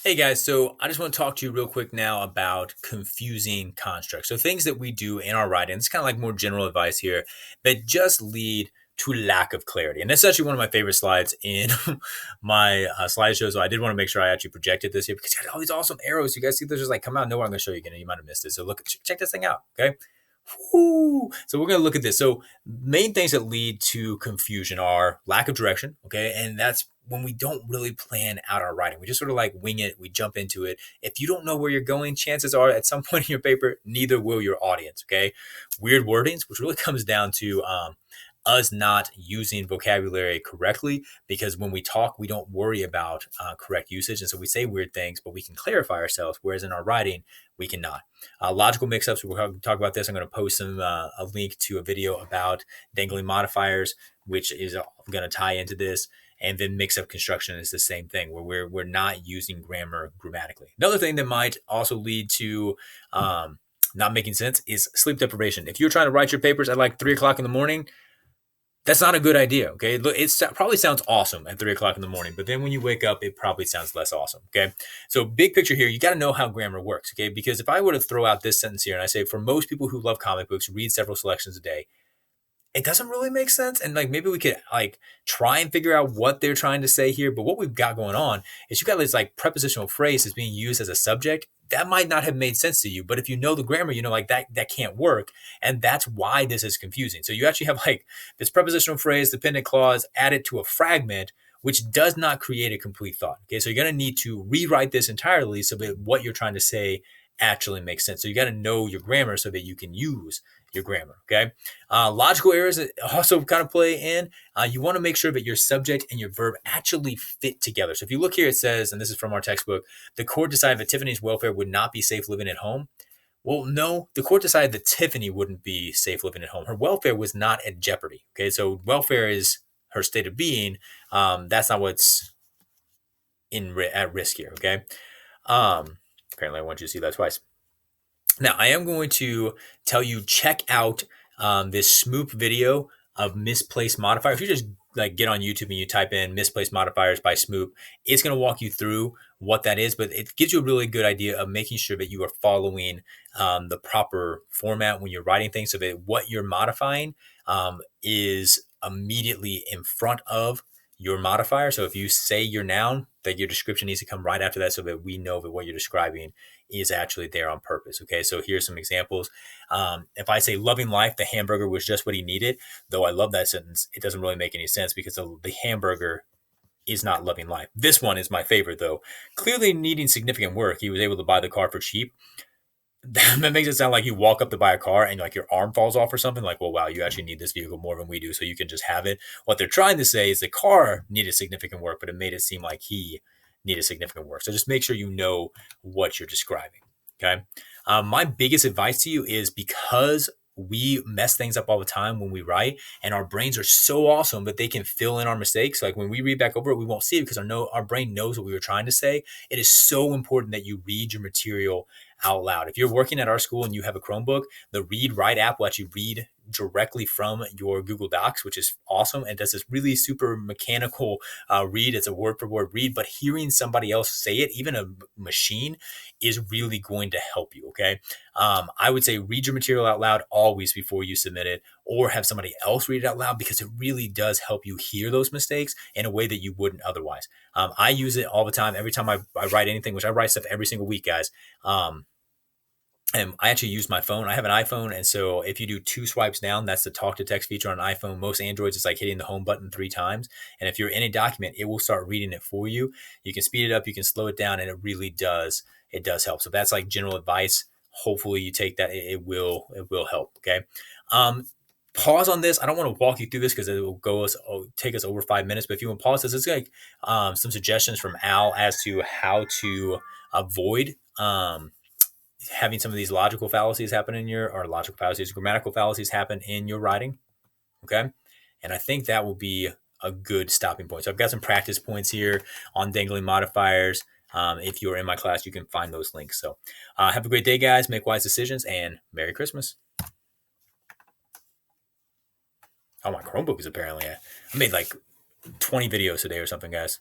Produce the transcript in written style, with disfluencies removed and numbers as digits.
Hey guys, so I just want to talk to you real quick now about confusing constructs. So things that we do in our writing, it's kind of like more general advice here that just lead to lack of clarity. And that's actually one of my favorite slides in my slideshow. So I did want to make sure I actually projected this here because it had all these awesome arrows. You guys see those just like come out nowhere. I'm going to show you again. You might have missed it. So look, check this thing out. Okay. Woo. So we're going to look at this. So main things that lead to confusion are lack of direction. Okay. And that's when we don't really plan out our writing. We just sort of like wing it. We jump into it. If you don't know where you're going, chances are at some point in your paper, neither will your audience. Okay. Weird wordings, which really comes down to us not using vocabulary correctly, because when we talk, we don't worry about correct usage. And so we say weird things, but we can clarify ourselves. Whereas in our writing, we cannot. Logical mix-ups, we're going to talk about this. I'm going to post a link to a video about dangling modifiers, which is going to tie into this. And then mix-up construction is the same thing, where we're not using grammar grammatically. Another thing that might also lead to not making sense is sleep deprivation. If you're trying to write your papers at like 3 o'clock in the morning, that's not a good idea. Okay. It probably sounds awesome at 3 o'clock in the morning, but then when you wake up, it probably sounds less awesome. Okay. So big picture here, you got to know how grammar works. Okay. Because if I were to throw out this sentence here and I say, for most people who love comic books, read several selections a day, it doesn't really make sense. And like maybe we could like try and figure out what they're trying to say here. But what we've got going on is you got this like prepositional phrase that's being used as a subject. That might not have made sense to you, but if you know the grammar, you know like that can't work. And that's why this is confusing. So you actually have like this prepositional phrase, dependent clause added to a fragment, which does not create a complete thought. Okay, so you're going to need to rewrite this entirely so that what you're trying to say actually makes sense. So you got to know your grammar so that you can use your grammar. Okay. Logical errors also kind of play in. You want to make sure that your subject and your verb actually fit together. So if you look here, it says, and this is from our textbook, the court decided that Tiffany's welfare would not be safe living at home. Well, no, the court decided that Tiffany wouldn't be safe living at home. Her welfare was not at jeopardy. Okay. So welfare is her state of being. That's not what's at risk here. Okay. Apparently I want you to see that twice. Now, I am going to tell you, check out this Smoop video of Misplaced Modifier. If you just like get on YouTube and you type in Misplaced Modifiers by Smoop, it's going to walk you through what that is, but it gives you a really good idea of making sure that you are following the proper format when you're writing things so that what you're modifying is immediately in front of your modifier. So if you say your noun, that your description needs to come right after that so that we know that what you're describing is actually there on purpose. Okay, so here's some examples. If I say loving life, the hamburger was just what he needed, though I love that sentence, it doesn't really make any sense because the hamburger is not loving life. This one is my favorite though. Clearly needing significant work, he was able to buy the car for cheap. That makes it sound like you walk up to buy a car and like your arm falls off or something. Like, well, wow, you actually need this vehicle more than we do, so you can just have it. What they're trying to say is the car needed significant work, but it made it seem like he needed significant work. So just make sure you know what you're describing. Okay. My biggest advice to you is, because we mess things up all the time when we write, and our brains are so awesome that they can fill in our mistakes. Like when we read back over it, we won't see it because our brain knows what we were trying to say. It is so important that you read your material out loud. If you're working at our school and you have a Chromebook, the Read Write app will actually read directly from your Google Docs, which is awesome. And does this really super mechanical read. It's a word for word read, but hearing somebody else say it, even a machine, is really going to help you. Okay. I would say read your material out loud always before you submit it, or have somebody else read it out loud, because it really does help you hear those mistakes in a way that you wouldn't otherwise. I use it all the time. Every time I write anything, which I write stuff every single week, guys. And I actually use my phone. I have an iPhone. And so if you do 2 swipes down, that's the talk to text feature on an iPhone. Most Androids, it's like hitting the home button 3 times. And if you're in a document, it will start reading it for you. You can speed it up, you can slow it down, and it really does. It does help. So that's like general advice. Hopefully you take that. It will help. Okay. Pause on this. I don't want to walk you through this because it will take us over 5 minutes. But if you want to pause this, it's like some suggestions from Al as to how to avoid having some of these logical fallacies happen grammatical fallacies happen in your writing. Okay. And I think that will be a good stopping point. So I've got some practice points here on dangling modifiers. If you're in my class, you can find those links. So have a great day, guys. Make wise decisions, and Merry Christmas. Oh, my Chromebook is apparently, I made like 20 videos today or something, guys.